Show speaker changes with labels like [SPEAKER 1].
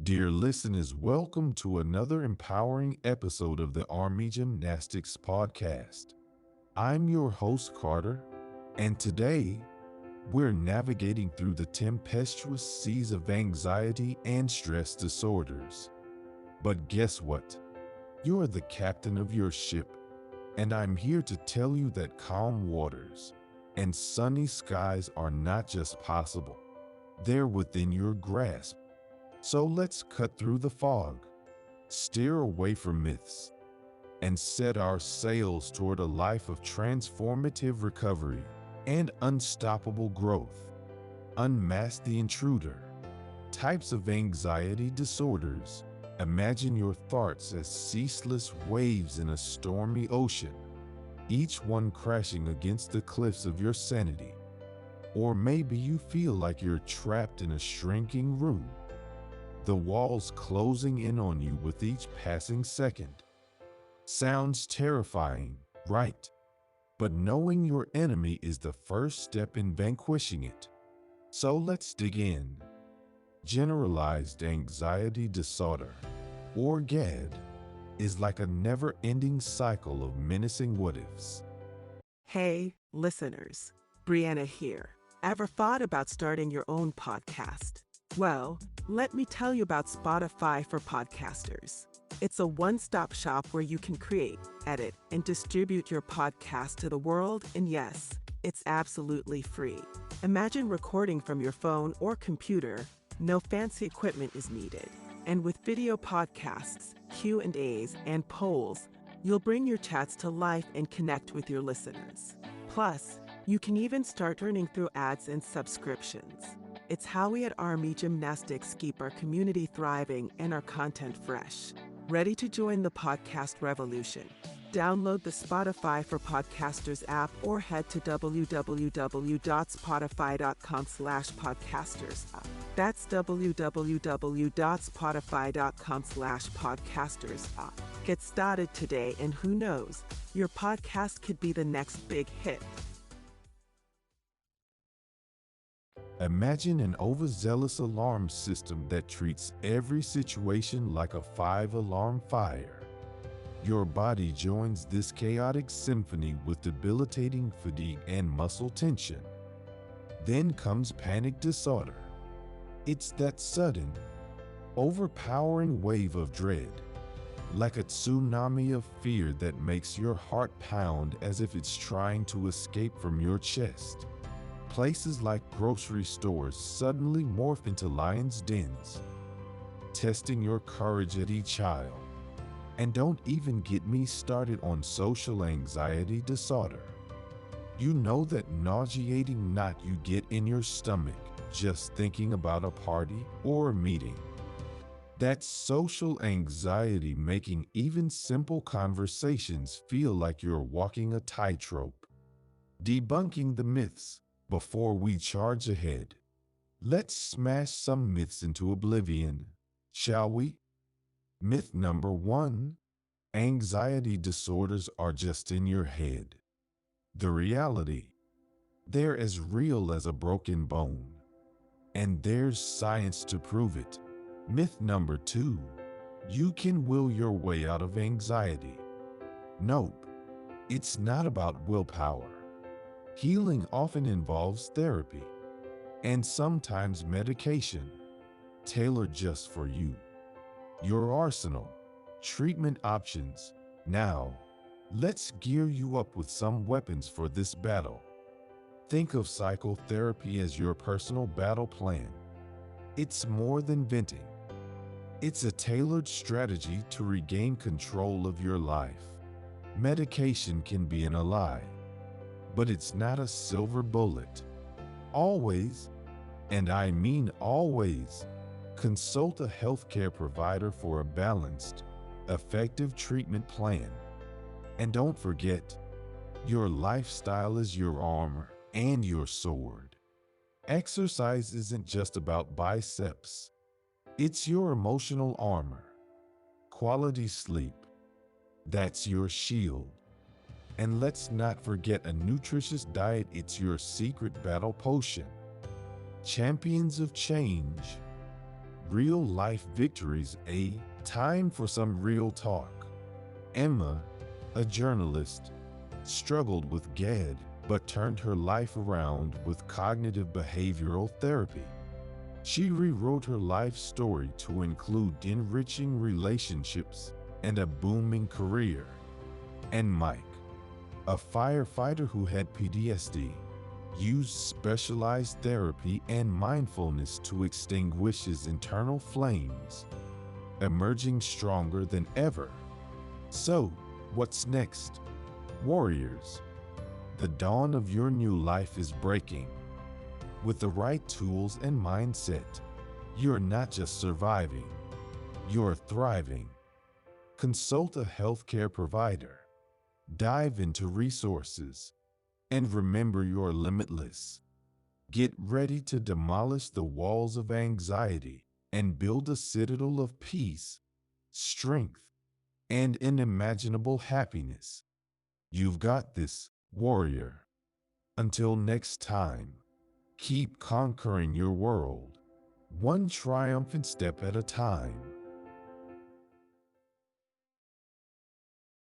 [SPEAKER 1] Dear listeners, welcome to another empowering episode of the Armygymnastics Podcast. I'm your host, Carter, and today we're navigating through the tempestuous seas of anxiety and stress disorders. But guess what? You're the captain of your ship, and I'm here to tell you that calm waters and sunny skies are not just possible, they're within your grasp. So let's cut through the fog, steer away from myths, and set our sails toward a life of transformative recovery and unstoppable growth. Unmask the intruder. Types of anxiety disorders. Imagine your thoughts as ceaseless waves in a stormy ocean, each one crashing against the cliffs of your sanity. Or maybe you feel like you're trapped in a shrinking room, the walls closing in on you with each passing second. Sounds terrifying, right? But knowing your enemy is the first step in vanquishing it. So let's dig in. Generalized anxiety disorder, or GAD, is like a never-ending cycle of menacing what-ifs.
[SPEAKER 2] Hey, listeners, Brianna here. Ever thought about starting your own podcast? Well, let me tell you about Spotify for podcasters. It's a one-stop shop where you can create, edit, and distribute your podcast to the world, and yes, it's absolutely free. Imagine recording from your phone or computer. No fancy equipment is needed. And with video podcasts, Q&As, and polls, you'll bring your chats to life and connect with your listeners. Plus, you can even start earning through ads and subscriptions. It's how we at Army Gymnastics keep our community thriving and our content fresh. Ready to join the podcast revolution? Download the Spotify for Podcasters app or head to www.spotify.com/podcasters. That's www.spotify.com/podcasters. Get started today, and who knows, your podcast could be the next big hit.
[SPEAKER 1] Imagine an overzealous alarm system that treats every situation like a 5-alarm fire. Your body joins this chaotic symphony with debilitating fatigue and muscle tension. Then comes panic disorder. It's that sudden, overpowering wave of dread, like a tsunami of fear that makes your heart pound as if it's trying to escape from your chest. Places like grocery stores suddenly morph into lions' dens, testing your courage at each aisle. And don't even get me started on social anxiety disorder. You know that nauseating knot you get in your stomach just thinking about a party or a meeting. That's social anxiety making even simple conversations feel like you're walking a tightrope. Debunking the myths. Before we charge ahead, let's smash some myths into oblivion, shall we? Myth number 1, anxiety disorders are just in your head. The reality, they're as real as a broken bone, and there's science to prove it. Myth number 2, you can will your way out of anxiety. Nope, it's not about willpower. Healing often involves therapy, and sometimes medication, tailored just for you. Your arsenal, treatment options. Now, let's gear you up with some weapons for this battle. Think of psychotherapy as your personal battle plan. It's more than venting. It's a tailored strategy to regain control of your life. Medication can be an ally, but it's not a silver bullet. Always, and I mean always, consult a healthcare provider for a balanced, effective treatment plan. And don't forget, your lifestyle is your armor and your sword. Exercise isn't just about biceps. It's your emotional armor. Quality sleep, that's your shield. And let's not forget a nutritious diet, it's your secret battle potion. Champions of change. Real life victories. Time for some real talk. Emma, a journalist, struggled with GAD but turned her life around with cognitive behavioral therapy. She rewrote her life story to include enriching relationships and a booming career. And Mike, a firefighter who had PTSD, used specialized therapy and mindfulness to extinguish his internal flames, emerging stronger than ever. So, what's next? Warriors, the dawn of your new life is breaking. With the right tools and mindset, you're not just surviving, you're thriving. Consult a healthcare provider, dive into resources, and remember you're limitless. Get ready to demolish the walls of anxiety and build a citadel of peace, strength, and unimaginable happiness. You've got this, warrior. Until next time, keep conquering your world, one triumphant step at a time.